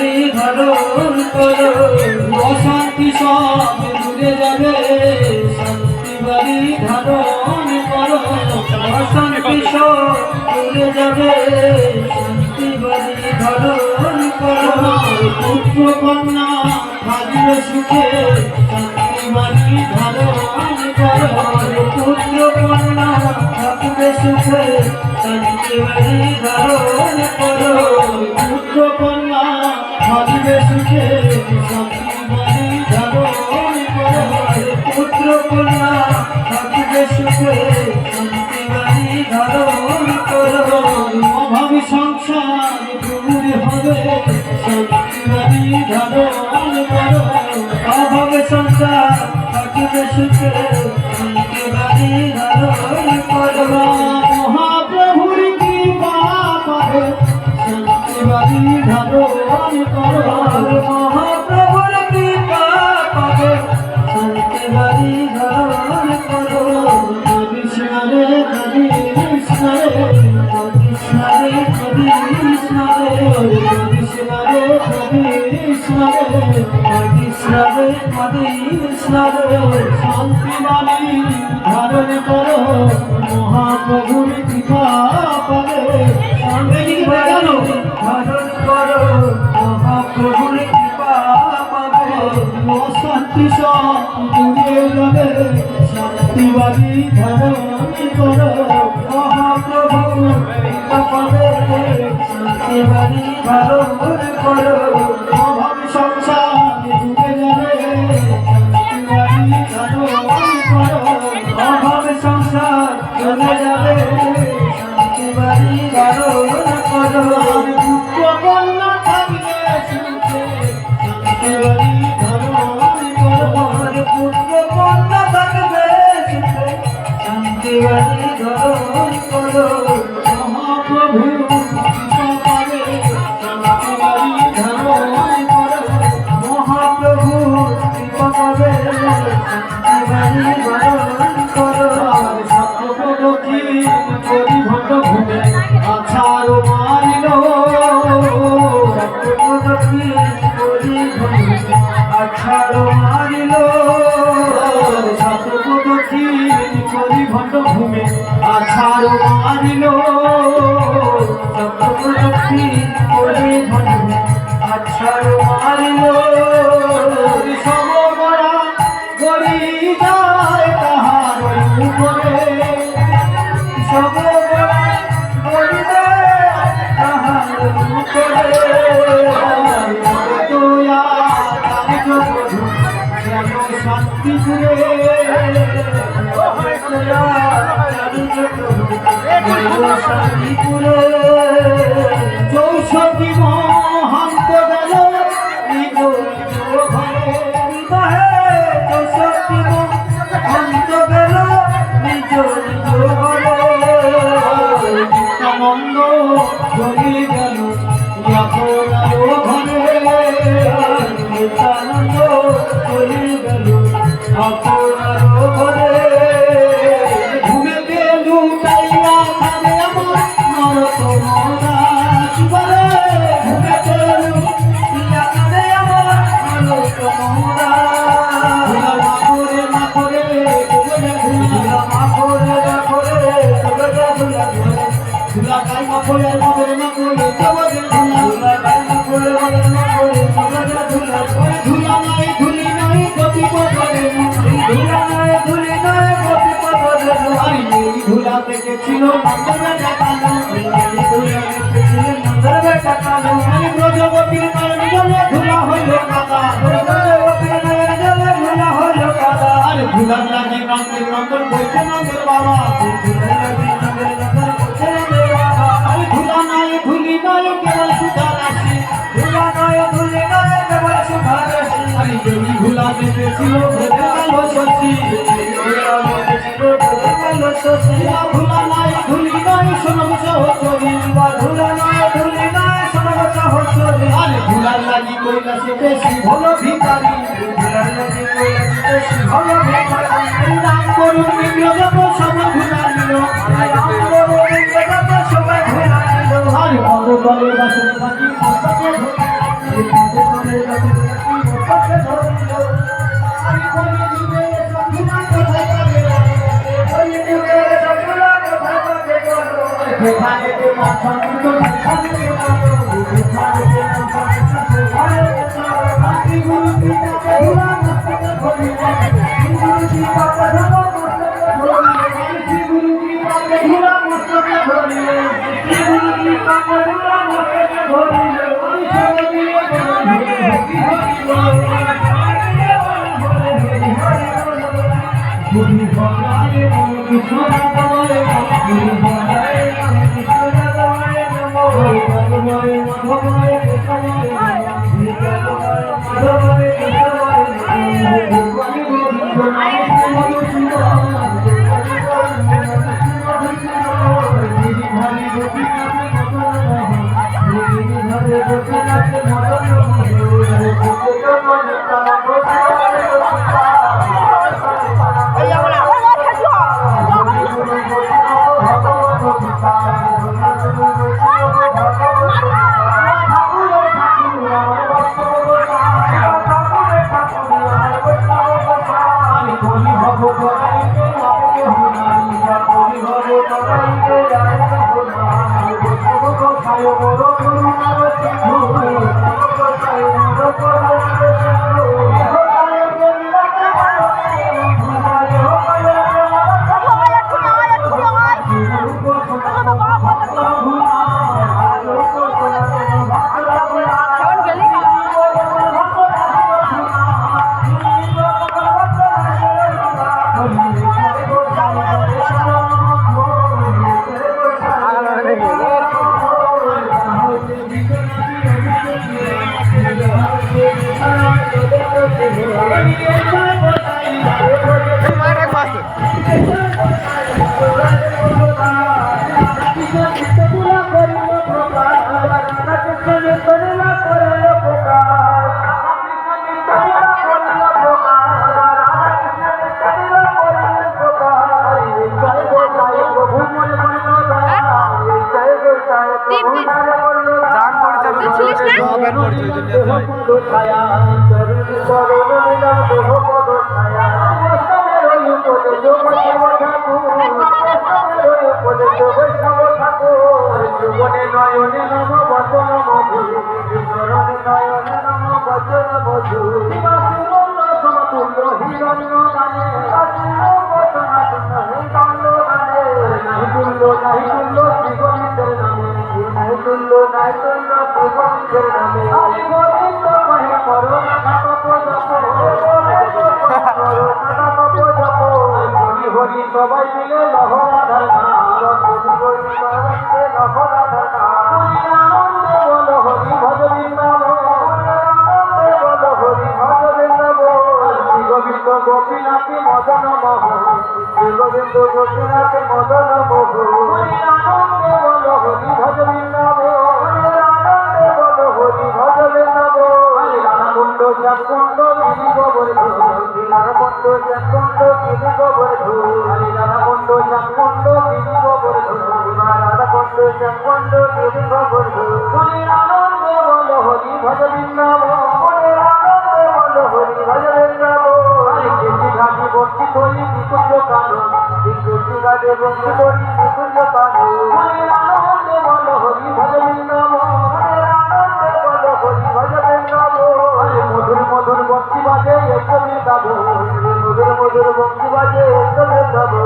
বাড়ি ধারণ করো, অশান্তি সব দূরে যাবে, শান্তি বাড়ি ধারণ করো, অশান্তি সব দূরে যাবে, শান্তি বাড়ি ধারণ করো। পুত্র কন্যা থাকবে সুখে, শান্তি বাড়ি ধারণ করো, পুত্র কন্যা থাকবে সুখে, শান্তি বাড়ি ধারণ করো, পুত্র কন্যা থাকবে সুখে, শান্তি বাড়ি ধারণ করো, পুত্র কন্যা থাকবে সুখে, শান্তি বাড়ি ধারণ করো। অভাবী সংসার দূর হবে, শান্তি বাড়ি ধারণ করো, অভাবী সংসার থাকবে সুখে, শান্তি বাড়ি ধারণ করো। মহাপ্রভুর কৃপা পাবে, শান্তি বাড়ি ধারণ করো, মহাপ্রভুর কৃপা পাবে, শান্তি বাড়ি ধারণ করো। কৃষ্ণ রে কৃষ্ণ রে কৃষ্ণ রে কৃষ্ণ রে কৃষ্ণ রে কৃষ্ণ রে কৃষ্ণ রে কৃষ্ণ রে, শান্তি বাড়ি ধারণ করো, মহাপ্রভুর কৃপা পাবে, শান্তি বাড়ি ধারণ করো, মহাপ্রভুর কৃপা পাবে, অশান্তি সব দূরে যাবে, শান্তি বাড়ি ধারণ করো, মহাপ্রভুর কৃপা পাবে, শান্তি বাড়ি ধারণ করো। অভাবী সংসার দূরে যাবে, শান্তি বাড়ি ধারণ করো, অভাবী সংসার চলে যাবে, শান্তি বাড়ি ধারণ করো। পুত্র কন্যা থাকবে সুখে, শান্তি বাড়ি ধারণ করো, পুত্র কন্যা থাকবে সুখে, শান্তি বাড়ি ধারণ করো। মহাপ্রভু কৃপা পাবে, শান্তি বাড়ি ধারণ করো, মহাপ্রভু কৃপা পাবে, শান্তি বাড়ি ধারণ করো। সত্যপদী পরিভট ঘুমে আছাড় মারিল, সত্যপদী পরিভট আছাড় মারিল, সত্যপদী পরিভট ঘুমে আছাড় মারিল, সত্যপদী পরিভট আছাড় মারিল। সমবরা গড়ি যায় তাহার উপরে, সমবরা গড়ি যায় তাহার উপরে, তোয়া কার্যপ্রভু যেন শান্তি পুরে, তোয়া কার্যপ্রভু যেন শান্তি পুরে। চৌষট্টি মহান্ত গেল নিজ ঘরে, চৌষট্টি মহান্ত গেল নিজ ঘরে, নিত্যানন্দ চলে গেল আপনার ঘরে, নিত্যানন্দ চলে গেল আপনার ঘরে। ঘুমেতে লুটাইয়া থাকে আমার নরতম দাস বলে, ঘুমেতে লুটাইয়া থাকে আমার নরতম দাস। না করে না করে না করে না করে ধুলা গাই না করে না করে না করে ধুলা গাই না করে না করে ধুলা নাই ধুলি নাই গতি পথে, ধুলা নাই ধুলি নাই গতি পথে। এই ধুলা থেকে ছিল নন্দর দেখানো, এই ধুলা থেকে ছিল নন্দর দেখানো, ব্রজবতীর নয়ন জলে ধুলা হইল কাদা, ব্রজবতীর নয়ন জলে ধুলা হইল কাদা। আরে ধুলার লাগে নন্দর নন্দর বইতে নন্দর বাবা, ধুলার লাগে নন্দর নন্দর বইতে নন্দর বাবা। আরে ধুলা নাই ধুলি নাই কেবল সুধা রাশি, ধুলা নাই ধুলি নাই কেবল সুধা রাশি। আরে এই ধুলা থেকে ছিল ভেবে গেল শশী, ধুলা নাই ধুলি নাই সোনম সহচরী, ধুলা নাই ধুলি নাই সোনম সহচরী। আরে ধুলার লাগি কৈলাসে বেশি হলো ভিখারি, ধুলার লাগি কৈলাসে বেশি হলো ভিখারি। রাম করুন বিগ্রহ সব ধুলা নিল, রাম করুন বিগ্রহ সবাই ধুলা নিল। আরে বড় বলে বাসন পাখি সবাই মিলে লহরাধার হরি ভজবৃন্দাব হরি ভজবৃন্দাব গোবিন্দ গোপীনাথে মদন মোহন গোবিন্দ গোপীনাথে মদন মোহন আনন্দে বল হরি ভজবৃন্দাব হরি ভজবৃন্দাব রামকুণ্ড শ্যামকুণ্ড গিরি গোবর্ধন রামকুণ্ড শ্যামকুণ্ড গিরি গোবর্ধন রামকুণ্ড শ্যামকুণ্ড গিরি গোবর্ধন রামকুণ্ড শ্যামকুণ্ড গিরি গোবর্ধন আনন্দে বল হরি ভজবৃন্দাব আনন্দে বল হরি ভজবৃন্দাব কেশি ঘাটি বর্ষি করি নিকুঞ্জ কানন কেশি ঘাটে বর্ষি করি নিকুঞ্জ কানন আনন্দে বল হরি ভজবৃন্দাব আনন্দে বল হরি ভজবৃন্দাব মধুর মধুর বংশী বাজে একদমই গাবো মধুর মধুর বংশী বাজে একদমই গাবো